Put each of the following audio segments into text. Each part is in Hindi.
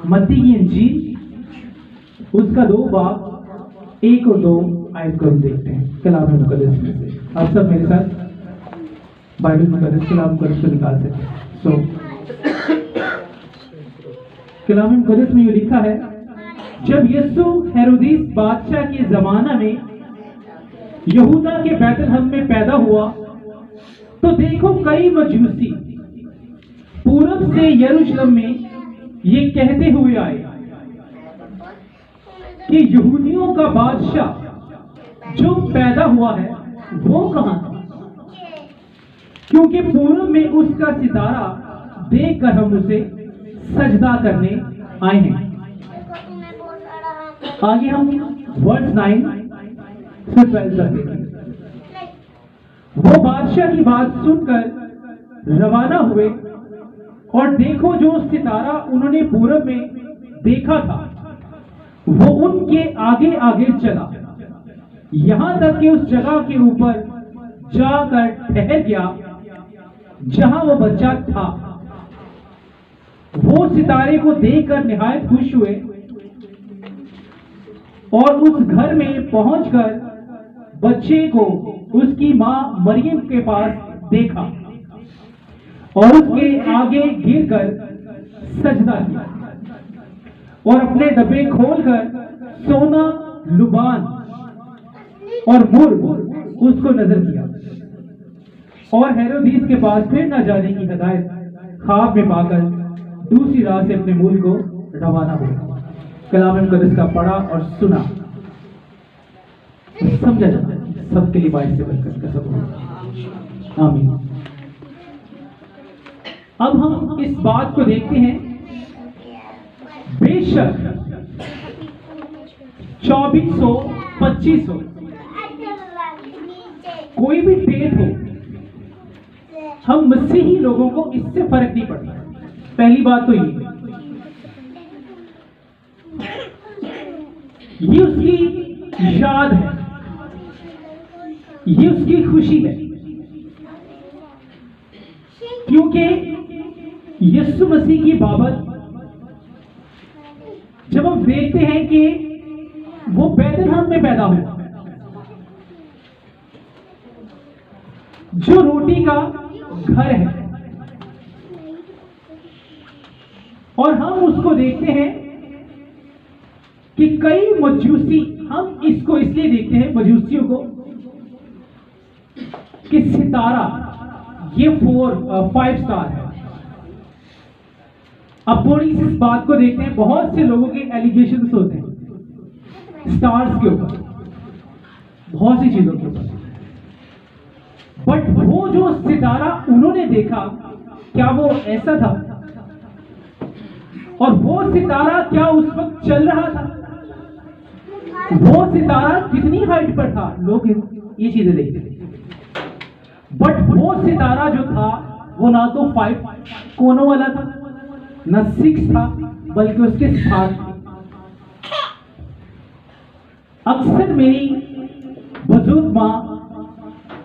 मत्ती की इंजील उसका 2 बाब 1 और 2 आयत को हम देखते हैं कलाम मुकद्दस में से। आप सब मेरे साथ बाइबल मुकद्दस कलाम मुकद्दस को निकाल सकते हैं। कलाम मुकद्दस में ये लिखा है, जब यीशु हेरोदिस बादशाह के जमाना में यहूदा के बैतलहम में पैदा हुआ तो देखो कई मजूसी पूरब से यरूशलेम में ये कहते हुए आए कि यहूदियों का बादशाह जो पैदा हुआ है वो कहां था, क्योंकि पूरब में उसका सितारा देखकर हम उसे सजदा करने आए हैं। आगे हम वर्स 9 से 12 तक देखें। वो बादशाह की बात सुनकर रवाना हुए और देखो जो सितारा उन्होंने पूरब में देखा था वो उनके आगे आगे चला, यहां तक कि उस जगह के ऊपर जाकर ठहर गया जहां वो बच्चा था। वो सितारे को देखकर निहायत खुश हुए और उस घर में पहुंचकर बच्चे को उसकी मां मरियम के पास देखा और उसके आगे गिरकर सजदा किया और अपने डब्बे खोलकर सोना, लुबान और मुर उसको नजर किया और हेरोदिस के पास फिर न जाने की हिदायत ख्वाब में पाकर दूसरी राह से अपने मूल को रवाना हुआ। कलाम मुकद्दस का पढ़ा और सुना, समझा जाता है सबके लिए बाइस से बरकत का सब। आमीन। अब हम इस बात को देखते हैं, बेशक 2400 2500 कोई भी डेट हो, हम मसीही लोगों को इससे फर्क नहीं पड़ता। पहली बात तो ये उसकी याद है, ये उसकी खुशी है, क्योंकि यीशु मसीह की बाबत जब हम देखते हैं कि वो बैतलहम में पैदा हुआ, जो रोटी का घर है, और हम उसको देखते हैं कि कई मजूसी, हम इसको इसलिए देखते हैं मजूसियों को कि सितारा ये 5 स्टार है। अब थोड़ी सी इस बात को देखते हैं, बहुत से लोगों के एलिगेशंस होते हैं स्टार्स के ऊपर, बहुत सी चीजों के ऊपर, बट वो जो सितारा उन्होंने देखा क्या वो ऐसा था, और वो सितारा क्या उस वक्त चल रहा था, वो सितारा कितनी हाइट पर था, लोग ये चीजें देखते थे। बट वो सितारा जो था वो ना तो 5 कोनों वाला था, ना 6 था, बल्कि उसके 7 थे। अक्सर मेरी बुजुर्ग माँ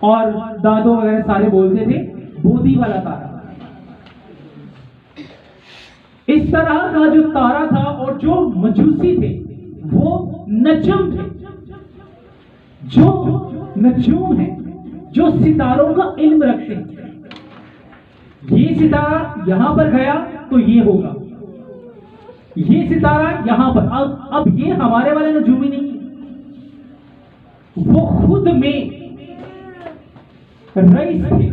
और दादो वगैरह सारे बोलते थे बोधी वाला तारा। इस तरह का जो तारा था, और जो मजूसी थे वो नजम थे, जो नजूम है, जो सितारों का इल्म रखते हैं। ये सितारा यहां पर गया तो ये होगा, ये सितारा यहां पर। अब ये हमारे वाले नजूमी नहीं, वो खुद में रईस थे,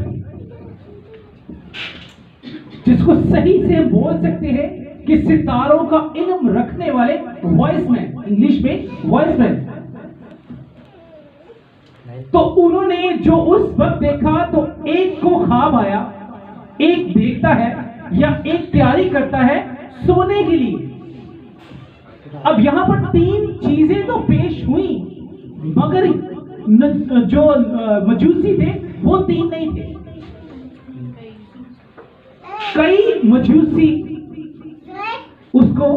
जिसको सही से बोल सकते हैं कि सितारों का इल्म रखने वाले वॉइसमैन, इंग्लिश में वॉइसमैन। तो उन्होंने जो उस वक्त देखा, तो एक को ख्वाब आया, एक देखता है या एक तैयारी करता है सोने के लिए। अब यहां पर 3 चीजें तो पेश हुई, मगर जो मजूसी थे वो 3 नहीं थे। कई मजूसी, उसको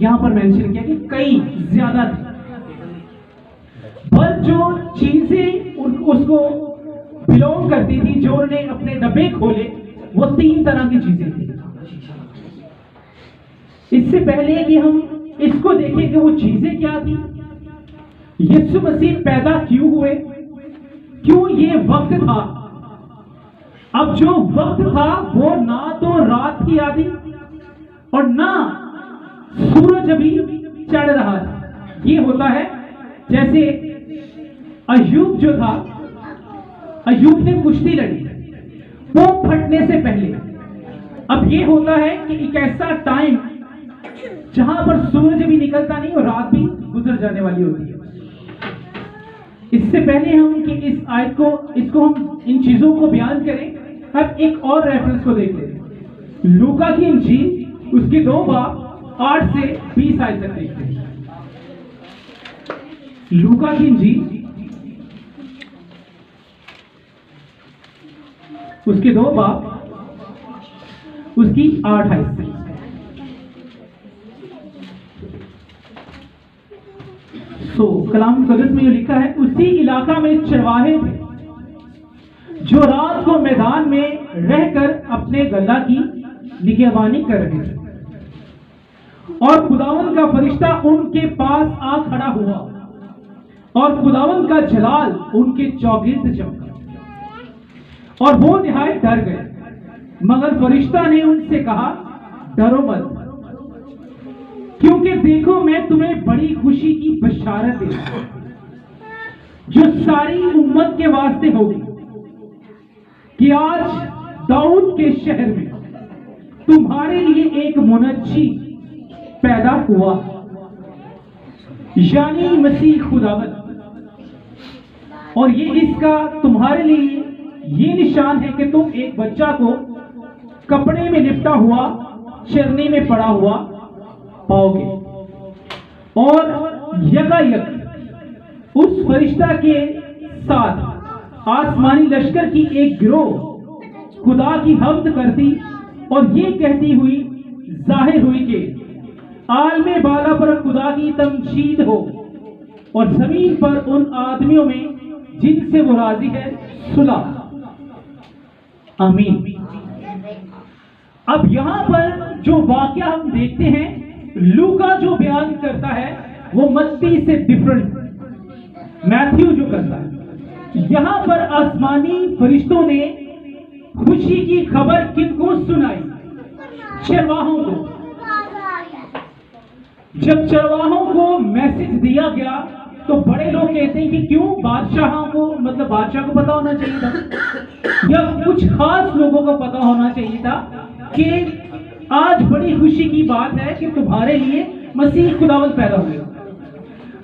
यहां पर मेंशन किया कि कई ज्यादा थे, पर जो चीजें उसको बिलोंग करती थी, जो उन्होंने अपने डब्बे खोले, वो 3 तरह की चीजें थी। इससे पहले कि हम इसको देखें कि वो चीजें क्या थी, यीशु मसीह पैदा क्यों हुए, क्यों ये वक्त था। अब जो वक्त था वो ना तो रात की आधी और ना सूरज अभी चढ़ रहा था। ये होता है जैसे अय्यूब जो था, अय्यूब ने कुश्ती लड़ी वो फटने से पहले। अब ये होता है कि एक ऐसा टाइम जहां पर सूरज भी निकलता नहीं और रात भी गुजर जाने वाली होती है। इससे पहले हम कि इस आयत को इसको हम इन चीजों को बयान करें, अब एक और रेफरेंस को देख लेते हैं। लूका की इंजील उसके 2 बाब 8 से 20 आयत तक देखते हैं। लूका की इंजील उसके 2 बाब उसकी 8 आयत से। कलाम मुकद्दस में ये लिखा है, उसी इलाका में चरवाहे थे जो रात को मैदान में रहकर अपने गल्ला की निगहबानी कर रहे थे और खुदावन का फरिश्ता उनके पास आ खड़ा हुआ और खुदावन का जलाल उनके चौगिर्द चमका और वो निहायत डर गए। मगर फरिश्ता ने उनसे कहा, डरो मत, क्योंकि देखो मैं तुम्हें बड़ी खुशी की बशारत देता जो सारी उम्मत के वास्ते होगी कि आज दाऊद के शहर में तुम्हारे लिए एक मुनज्जी पैदा हुआ, यानी मसीह खुदावंद। और ये इसका तुम्हारे लिए ये निशान है कि तुम एक बच्चा को कपड़े में लिपटा हुआ चरनी में पड़ा हुआ पाओगे। और यकायक उस फरिश्ता के साथ आसमानी लश्कर की एक गिरोह खुदा की हम्द करती और ये कहती हुई जाहिर हुई कि आलमे बाला पर खुदा की तमजीद हो और जमीन पर उन आदमियों में जिनसे वो राजी है सुलह। आमीन। अब यहां पर जो वाकया हम देखते हैं, लूका जो बयान करता है वो मत्ती से डिफरेंट, मैथ्यू जो करता है। यहां पर आसमानी फरिश्तों ने खुशी की खबर किनको सुनाई? चरवाहों को। जब चरवाहों को मैसेज दिया गया तो बड़े लोग कहते हैं कि क्यों, बादशाहों को, मतलब बादशाह को पता होना चाहिए था या कुछ खास लोगों को पता होना चाहिए था कि आज बड़ी खुशी की बात है कि तुम्हारे लिए मसीह खुदावंद पैदा हुए।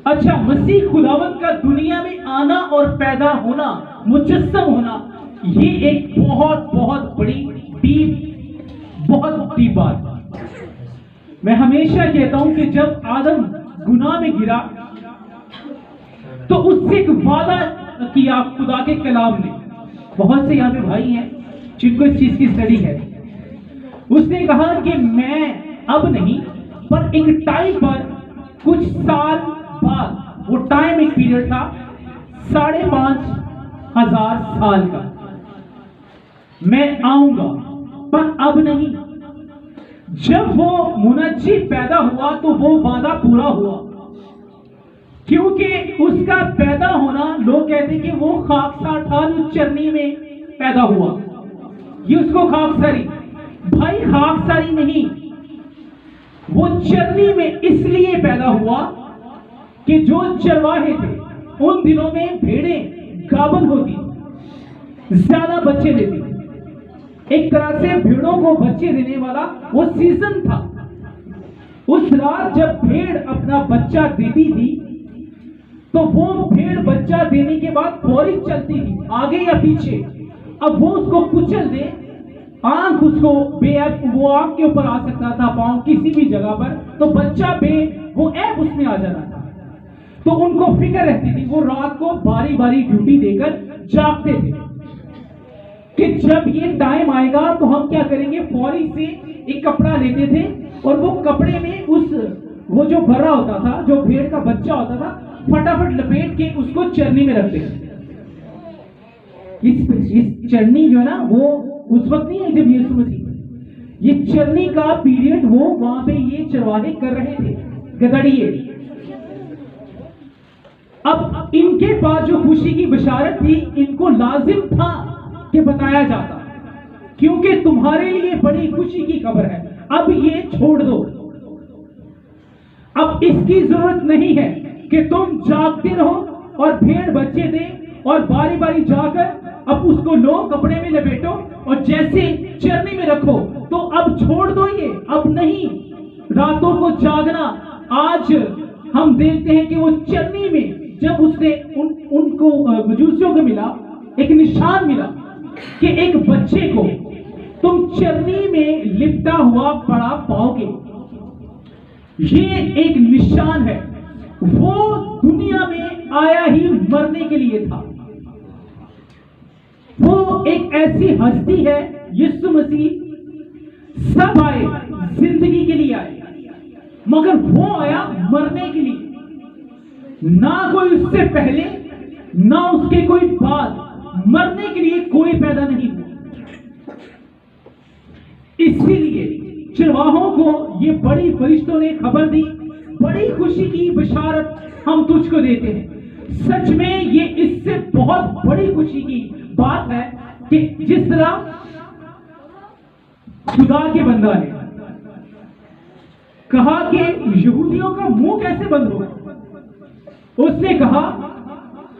अच्छा, मसीह खुदावंद का दुनिया में आना और पैदा होना, मुजस्सम होना, ये एक बहुत बहुत बड़ी बहुत डीप बात। मैं हमेशा कहता हूं कि जब आदम गुनाह में गिरा तो उससे एक वादा किया खुदा के कलाम ने। बहुत से यहाँ पे भाई हैं जिनको इस चीज की स्टडी है। उसने कहा कि मैं अब नहीं, पर एक टाइम पर कुछ साल बाद, वो टाइम एक पीरियड था 5,500 साल का, मैं आऊंगा, पर अब नहीं। जब वो मुनज्जी पैदा हुआ तो वो वादा पूरा हुआ, क्योंकि उसका पैदा होना, लोग कहते हैं कि वो खाकसार था जो चरनी में पैदा हुआ। ये उसको खाकसारी, भाई खाकसारी नहीं, वो चरनी में इसलिए पैदा हुआ कि जो चरवाहे थे उन दिनों में भेड़ें गाभन होती, ज्यादा बच्चे देती थी। एक तरह से भेड़ों को बच्चे देने वाला वो सीजन था। उस रात जब भेड़ अपना बच्चा देती थी तो वो भेड़ बच्चा देने के बाद फौरी चलती थी, आगे या पीछे। अब वो उसको कुचल दे, आंख उसको वो आंख के ऊपर आ सकता था, पांव किसी भी जगह पर, तो बच्चा वो ऐप उसमें आ जाता था। तो उनको फिक्र रहती थी, वो रात को बारी बारी ड्यूटी देकर जागते थे कि जब ये टाइम आएगा तो हम क्या करेंगे। फौरी से एक कपड़ा लेते थे और वो कपड़े में वो जो भरा होता था, जो भेड़ का बच्चा होता था, फटाफट लपेट के उसको चरनी में रखते थे। इस चरनी जो है ना, वो उस वक्त नहीं है जब यीशु मसीह, ये चरनी का पीरियड वो वहां पे ये चरवाहे कर रहे थे, गदड़िए। अब इनके पास जो खुशी की बशारत थी, इनको लाजिम था कि बताया जाता, क्योंकि तुम्हारे लिए बड़ी खुशी की खबर है, अब ये छोड़ दो। अब इसकी जरूरत नहीं है कि तुम जागते रहो और भेड़ बच्चे दे और बारी बारी जाकर अब उसको लो, कपड़े में लपेटो और जैसे चरनी में रखो, तो अब छोड़ दो ये, अब नहीं रातों को जागना। आज हम देखते हैं कि वो चरनी में जब उसने उनको मजूसियों को मिला, एक निशान मिला कि एक बच्चे को तुम चरनी में लिपटा हुआ पड़ा पाओगे, ये एक निशान है। वो दुनिया में आया ही मरने के लिए था। वो एक ऐसी हस्ती है, यीशु मसीह सब आए जिंदगी के लिए आए, मगर वो आया मरने के लिए। ना कोई उससे पहले ना उसके कोई बाद, मरने के लिए कोई पैदा नहीं हुआ। इसीलिए चरवाहों को ये बड़ी फरिश्तों ने खबर दी, बड़ी खुशी की बशारत हम तुझको देते हैं। सच में ये इससे बहुत बड़ी खुशी की बात है कि जिस तरह खुदा के बंदा ने कहा कि यहूदियों का मुंह कैसे बंद होगा, उसने कहा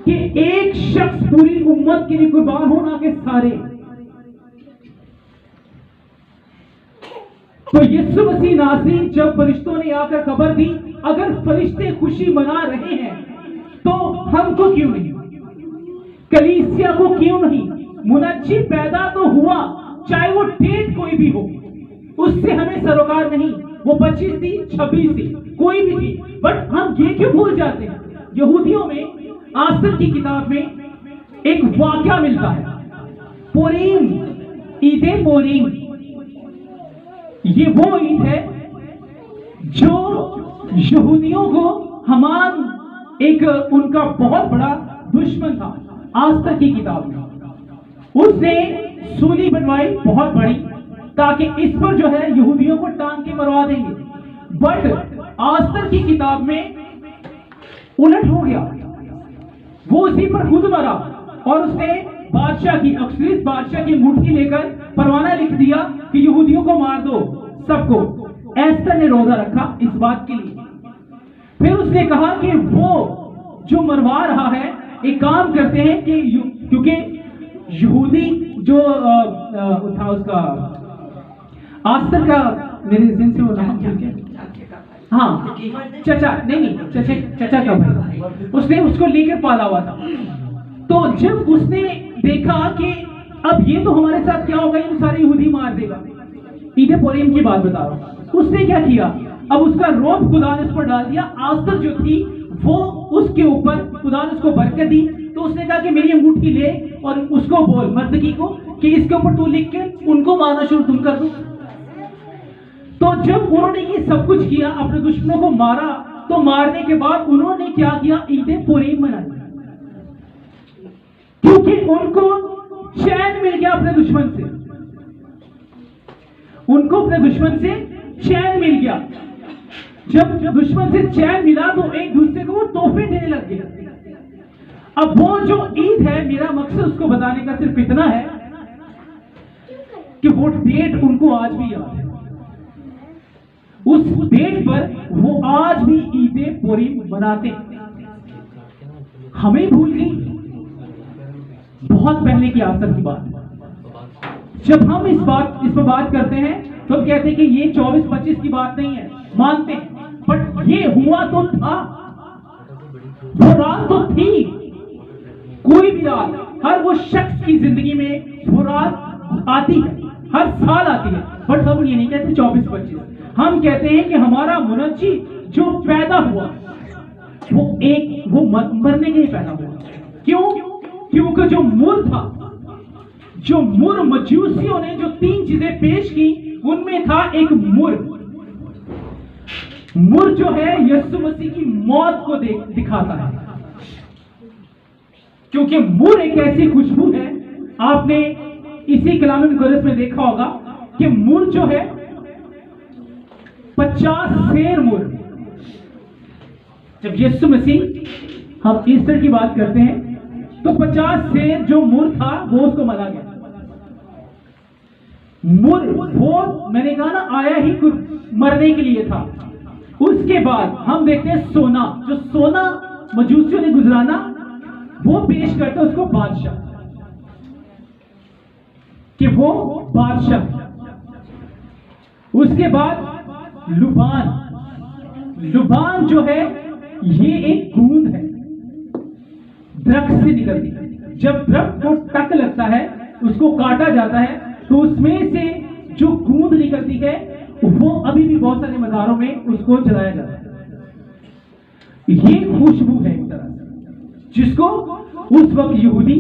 कि एक शख्स पूरी उम्मत के लिए कुर्बान होना के सारे। तो यीशु मसीह नासरी जब फरिश्तों ने आकर खबर दी, अगर फरिश्ते खुशी मना रहे हैं तो हमको क्यों नहीं, कलीसिया को क्यों नहीं? मुनज्जी पैदा तो हुआ, चाहे वो डेट कोई भी हो, उससे हमें सरोकार नहीं, वो 25 थी 26 थी कोई भी थी, बट हम ये क्यों भूल जाते हैं? यहूदियों में आस्तर की किताब में एक वाक्या मिलता है, पुरीम, ईदे पुरीम। ये वो ईद है जो यहूदियों को हमान एक उनका बहुत बड़ा दुश्मन था। आस्तर की किताब में उसने सूली बनवाई बहुत बड़ी, ताकि इस पर जो है यहूदियों को टांग के मरवा देंगे। बट आस्तर की किताब में उलट हो गया, वो उसी पर खुद मरा और उसने बादशाह की, अक्सरीस बादशाह की मुट्ठी लेकर परवाना लिख दिया कि यहूदियों को मार दो सबको। एस्तर ने रोजा रखा इस बात के लिए। फिर उसने कहा कि वो जो मरवा रहा है, एक काम करते हैं कि क्योंकि यहूदी जो था उसका आस्तर का, मेरे जिन से वो नाम हाँ चचा, नहीं चचा का भाई, उसने उसको लेकर पाला हुआ था। तो जब उसने देखा कि अब ये तो हमारे साथ क्या होगा, ये सारे यहूदी मार देगा, ईद पुरीम की बात बता रहा हूं, उसने क्या किया, अब उसका रोब खुदा ने उस पर डाल दिया। आस्तर जो थी वो उसके ऊपर खुदा ने उसको बरकत दी। तो उसने कहा कि मेरी अंगूठी ले और उसको बोल मर्दगी को कि इसके ऊपर तू लिख के उनको मारना शुरू तुम कर दो। तो जब उन्होंने ये सब कुछ किया, अपने दुश्मनों को मारा, तो मारने के बाद उन्होंने क्या किया, ईद पुरीम मनाई, क्योंकि उनको चैन मिल गया अपने दुश्मन से, उनको अपने दुश्मन से चैन मिल गया। जब दुश्मन से चैन मिला तो एक दूसरे को वो तोहफे देने लग गए। अब वो जो ईद है, मेरा मकसद उसको बताने का सिर्फ इतना है कि वो डेट उनको आज भी याद है। उस डेट पर वो आज भी ईद पुरीम मनाते। हमें भूल गई बहुत पहले की आस्तर की बात। जब हम इस पर बात करते हैं तो हम कहते हैं कि ये 24-25 की बात नहीं है, मानते हैं, बट ये हुआ तो था, वो रात तो थी। कोई भी रात हर वो शख्स की जिंदगी में वो रात आती है, हर साल आती है, बट हम ये नहीं कहते 24-25, हम कहते हैं कि हमारा मुनज्जी जो पैदा हुआ वो मरने के लिए पैदा हुआ। क्यों? क्योंकि जो मुर था, जो मुर मजूसियों ने जो 3 चीजें पेश की, उनमें था एक मुर जो है यीशु मसीह की मौत को दिखाता है, क्योंकि मुर एक ऐसी खुशबू है, आपने इसी कलाम मुकद्दस में देखा होगा कि मुर जो है 50 शेर मुर, जब यीशु मसीह हम ईस्टर की बात करते हैं तो 50 शेर जो मुर था वो उसको मारा गया। मुर वो मैंने कहा ना आया ही मरने के लिए था। उसके बाद हम देखते हैं सोना, जो सोना मजूसियों ने गुजराना वो पेश करते उसको बादशाह, कि वो बादशाह। उसके बाद लुबान, लुबान जो है ये एक गूंद है, दरख्त से निकलती है। जब दरख्त को टक लगता है, उसको काटा जाता है, तो उसमें से जो गूंद निकलती है वो अभी भी बहुत सारे मज़ारों में उसको जलाया जाता है। ये खुशबू है एक तरह से, जिसको उस वक्त यहूदी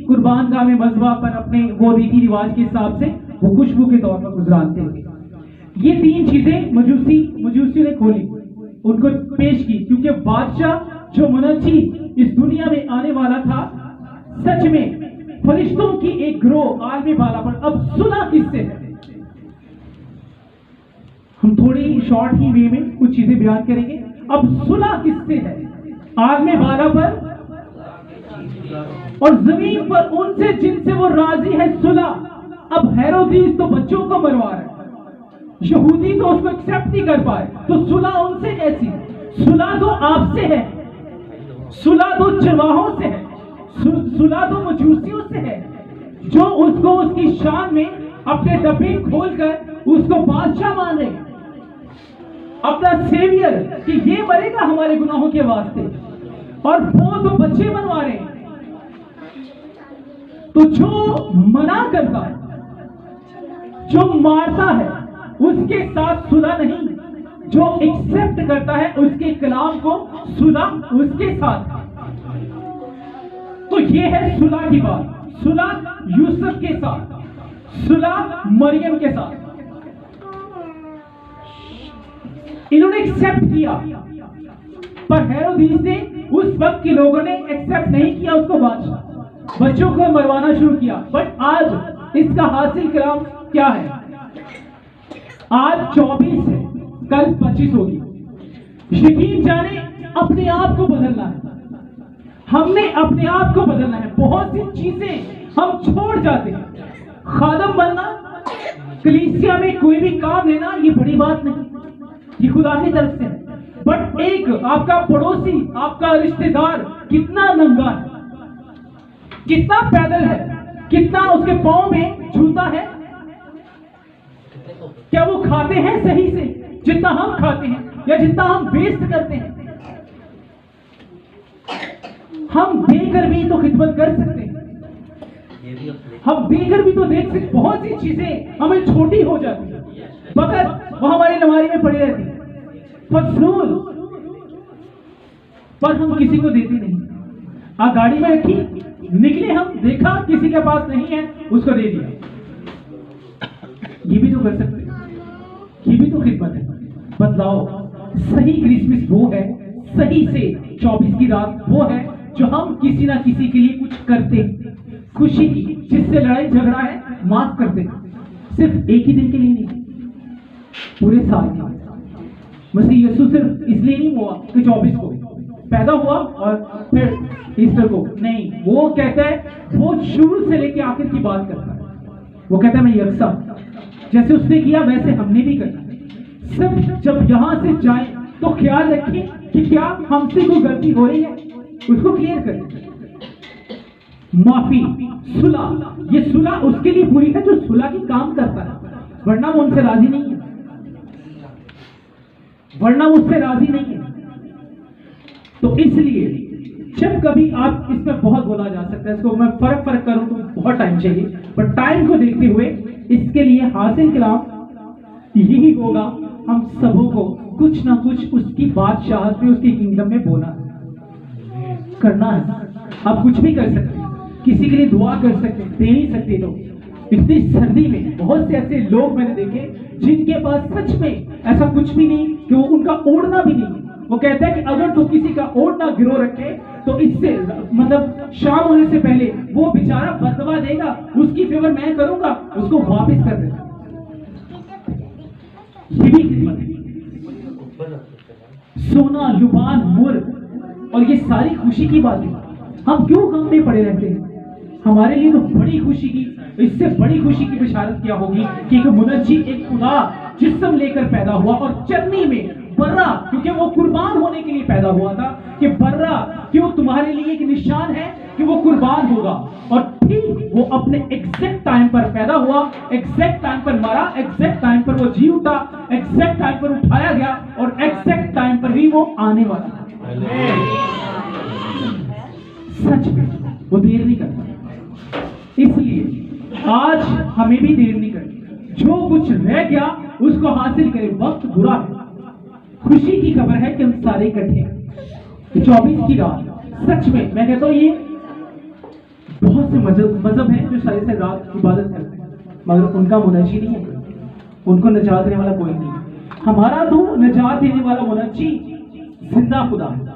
कुर्बान गाह में मज़बा पर अपने वो रीति रिवाज के हिसाब से वो खुशबू के तौर पर गुजराते थे। ये 3 चीजें मजूसियों ने खोली, उनको पेश की, क्योंकि बादशाह जो मुनज्जी इस दुनिया में आने वाला था, सच में फरिश्तों की एक ग्रोह आलमी बाला पर। अब सुलह किससे है? हम थोड़ी शॉर्ट ही वे में कुछ चीजें बयान करेंगे। अब सुलह किससे है? आलमी बाला पर और जमीन पर उनसे जिनसे वो राजी है सुलह। अब हेरोदीस तो बच्चों को मरवा रहा है, यहूदी तो उसको एक्सेप्ट नहीं कर पाए, तो सुलह उनसे कैसी? सुलह तो आपसे है, सुलह तो चरवाहों से है, सुलह तो मजूसियों से है, जो उसको उसकी शान में अपने डब्बे खोलकर उसको बादशाह मान रहे, अपना सेवियर, कि ये मरेगा हमारे गुनाहों के वास्ते, और वो तो बच्चे बनवा रहे हैं। तो जो मना करता है, जो मारता है, उसके साथ सुलह नहीं, जो एक्सेप्ट करता है उसके कलाम को, सुलह उसके साथ। तो ये है सुलह की बात। सुलह यूसुफ के साथ, सुलह मरियम के साथ, इन्होंने एक्सेप्ट किया, पर हेरोदीस ने, उस वक्त के लोगों ने एक्सेप्ट नहीं किया उसको बादशाह, बच्चों को मरवाना शुरू किया। बट आज इसका हासिल कलाम क्या है? आज 24 है, कल 25 होगी। यकीन जाने अपने आप को बदलना है, हमने अपने आप को बदलना है। बहुत सी चीजें हम छोड़ जाते हैं। खादम बनना, कलीसिया में कोई भी काम लेना, ये बड़ी बात नहीं, ये खुदा की तरफ से है। बट एक आपका पड़ोसी, आपका रिश्तेदार कितना नंगा है, कितना पैदल है, कितना उसके पांव में जूता है, क्या वो खाते हैं सही से जितना हम खाते हैं, या जितना हम वेस्ट करते हैं? हम देकर भी तो खिदमत कर सकते हैं, हम देकर भी तो देख सकते। बहुत सी चीजें हमें छोटी हो जाती है, मगर वो हमारी अलमारी में पड़ी रहती है, फजूल, पर हम किसी को देते नहीं। गाड़ी में रखी, निकले, हम देखा किसी के पास नहीं है, उसको दे दिया। ये भी तो कर सकते हैं, ये भी तो खिदमत है। बदलाव, सही क्रिसमस वो है, सही से 24 की रात वो है जो हम किसी ना किसी के लिए कुछ करते, खुशी की, जिससे लड़ाई झगड़ा है माफ करते, सिर्फ एक ही दिन के लिए नहीं, पूरे साल के। मसीह यीशु सिर्फ इसलिए नहीं हुआ कि 24 को पैदा हुआ और फिर ईस्टर को नहीं, वो कहता है, वो शुरू से लेके आखिर की बात करता है। वो कहता है मैं यकसा, जैसे उसने किया वैसे हमने भी करना। सिर्फ जब यहां से जाए तो ख्याल रखें कि क्या हमसे कोई गलती हो रही है, उसको क्लियर करें। माफी, सुलह, ये सुलह उसके लिए पूरी है जो सुलह की काम करता है, वरना वो उनसे राजी नहीं है, वरना उससे राजी नहीं है। तो इसलिए जब कभी आप, इसमें बहुत बोला जा सकता है, इसको मैं फर्क करूं तो बहुत टाइम चाहिए, पर टाइम को देखते हुए इसके लिए हासिल कलाम यही होगा, हम सबों को कुछ ना कुछ उसकी बादशाहत में, उसकी किंगडम में बोला करना है। आप कुछ भी कर सकते हैं, किसी के लिए दुआ कर सकते हैं, दे नहीं सकते लोग। इतनी सर्दी में बहुत से ऐसे लोग मैंने देखे जिनके पास सच में ऐसा कुछ भी नहीं कि वो उनका ओढ़ना भी नहीं। वो कहता है कि अगर तो किसी का ओढ़ना गिरो रखे तो इससे मतलब शाम होने से पहले वो बेचारा बदवा देगा, उसकी फेवर मैं करूंगा, उसको वापस कर देगा। ये भी खिदमत है। सोना, लुबान, मुर और ये सारी खुशी की बातें हम क्यों गम में पड़े रहते हैं? हमारे लिए तो बड़ी खुशी की, इससे बड़ी खुशी की बिशारत क्या होगी कि एक मुनज्जी, एक खुदा जिस्म लेकर पैदा हुआ और चरनी में बर्रा, क्योंकि वो कुर्बान होने के लिए पैदा हुआ था, कि बर्रा कि वो तुम्हारे लिए एक निशान है कि वो कुर्बान होगा। और ठीक वो अपने एग्जैक्ट टाइम पर पैदा हुआ, एग्जैक्ट टाइम पर मरा, एग्जैक्ट टाइम पर वो जी उठा, एग्जैक्ट टाइम पर उठाया गया और एग्जैक्ट टाइम पर ही वो आने वाला। सच में वो देर नहीं करता। इसलिए आज हमें भी देर नहीं करनी, जो कुछ रह गया उसको हासिल करें। वक्त बुरा है, खुशी की खबर है कि हम सारे इकट्ठे हैं। 24 की रात, सच में मैं कहता हूं ये बहुत से मजहब हैं जो सारी से रात इबादत करते हैं, मगर उनका मुनज्जी नहीं है, उनको निजात देने वाला कोई नहीं। हमारा तो निजात देने वाला मुनज्जी जिंदा खुदा है।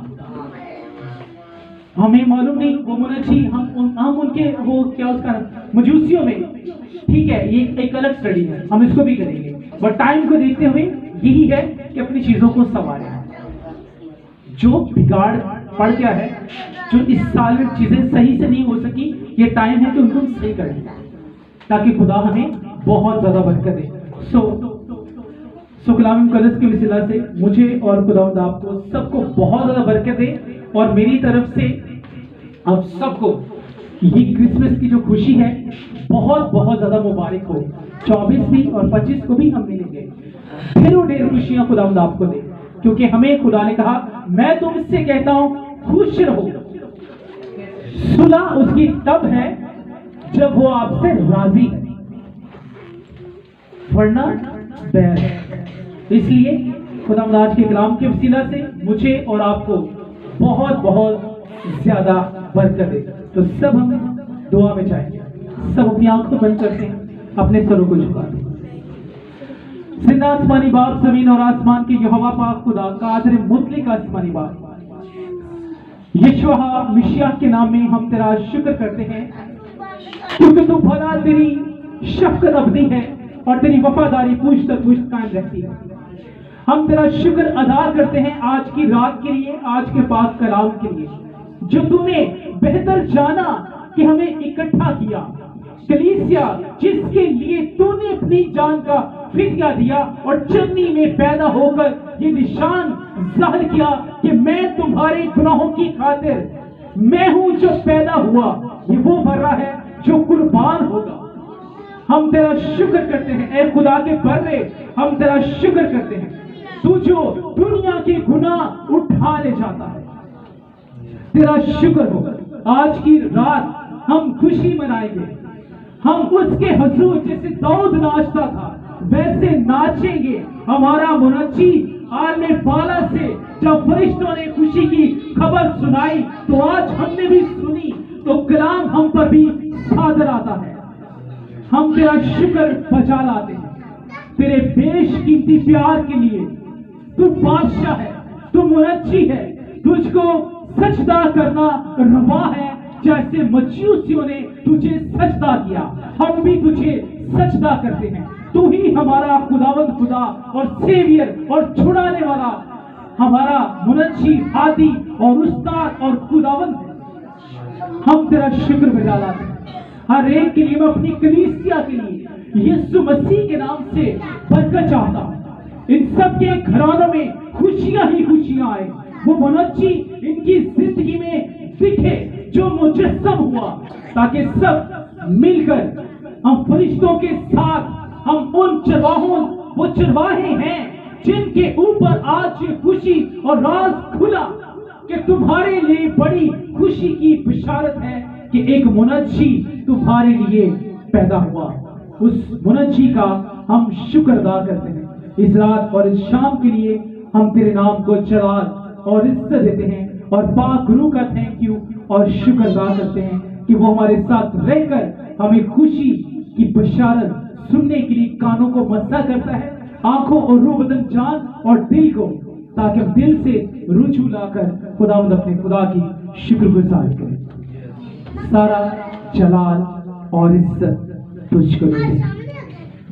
हमें मालूम नहीं वो मुनज्जी, हम उनके वो क्या उसका मजूसियों में, ठीक है ये एक अलग स्टडी है, हम इसको भी करेंगे, बट टाइम को देखते हुए यही है कि अपनी चीजों को संवारें। जो बिगाड़ पड़ गया है, जो इस साल में चीजें सही से नहीं हो सकी, ये टाइम है कि उनको हम सही करें ताकि खुदा हमें बहुत ज्यादा बरकत दे। सो कलाम मुक़द्दस के वसीला से मुझे और खुदावंद आपको सबको बहुत ज्यादा बरकत दे, और मेरी तरफ से आप सबको ये क्रिसमस की जो खुशी है बहुत बहुत ज्यादा मुबारक हो। 24 भी और 25 को भी हम मिलेंगे, ढेरों ढेर खुशियां खुदावंद आपको दे, क्योंकि हमें खुदा ने कहा मैं तुमसे कहता हूं खुश रहो। सुलह उसकी तब है जब वो आपसे राजी है, वरना बैर है। इसलिए खुदावंद आज के कलाम के वसीला से मुझे और आपको बहुत बहुत ज्यादा बरकत दे। तो सब हम दुआ में जाएंगे, सब अपनी आंखों बंद करते हैं, अपने सरों को झुका दें। जिंदा आसमानी बाप, जमीन और आसमान की यहोवा पाक खुदा, कादिर मुतलक आसमानी बाप, यशोआ मिशिया के नाम में हम तेरा शुक्र करते हैं, क्योंकि तू भला, तेरी शफ़क़त अबदी है और तेरी वफादारी पूछ तक पूछ कायम रहती है। हम तेरा शुक्र अदा करते हैं आज की रात के लिए, आज के पाक कलाम के लिए, जो तूने बेहतर जाना कि हमें इकट्ठा किया, कलीसिया जिसके लिए तूने अपनी जान का फिदिया दिया और चरनी में पैदा होकर ये निशान जाहिर किया कि मैं तुम्हारे गुनाहों की खातिर मैं हूं जो पैदा हुआ, ये वो बर्रा है जो कुर्बान होगा। हम तेरा शुक्र करते हैं ऐ खुदा के बर्रे, हम तेरा शुक्र करते हैं, तू जो दुनिया के गुनाह उठा ले जाता है। तेरा शुक्र हो आज की रात हम खुशी मनाएंगे, हम उसके हुजूर जैसे दाऊद नाचता था वैसे नाचेंगे। हमारा मुनज्जी आलमे बाला से जब फरिश्तों ने खुशी की खबर सुनाई तो आज हमने भी सुनी, तो कलाम हम पर भी सादर आता है। हम तेरा शुक्र बजा लाते हैं तेरे बेशकीमती प्यार के लिए। तू बादशाह है, तू मुनज्जी है, तुझको सजदा करना रवा है, जैसे मजूसियों ने तुझे सजदा किया हम भी तुझे सजदा करते हैं। तू ही हमारा खुदावंद खुदा और सेवियर और छुड़ाने वाला, हमारा मुनज्जी, हादी और उस्ताद और खुदावंद है। हम तेरा शुक्र बजा लाते हैं हर एक के लिए। मैं अपनी कलीसिया के लिए यीशु मसीह के नाम से बरकत चाहता हूं, इन सब के घरानों में खुशियां ही खुशियां आए। वो मुनज्जी इनकी जिंदगी में दिखे जो मुजस्सम हुआ, ताकि सब मिलकर हम फरिश्तों के साथ हम उन चरवाहों, वो चरवाहे हैं जिनके ऊपर आज ये खुशी और राज खुला कि तुम्हारे लिए बड़ी खुशी की बिशारत है कि एक मुनज्जी तुम्हारे लिए पैदा हुआ। उस मुनज्जी का हम शुक्र अदा करते हैं। इस रात और इस शाम के लिए हम तेरे नाम को जलाल और इज्जत देते हैं और पाक रूह का थैंक यू और शुक्र अदा करते हैं कि वो हमारे साथ रहकर हमें खुशी की बशारत सुनने के लिए कानों को मस्सा करता है, आंखों और रूह बदन जान और दिल को, ताकि हम दिल से रुझू लाकर खुदावंद अपने खुदा की शुक्रगुजार करें। सारा जलाल और इज्जत तुझको देते हैं।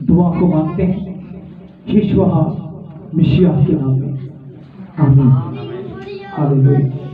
दुआ को मांगते हैं यीशु मसीह के नाम में, आमीन। हालेलुया।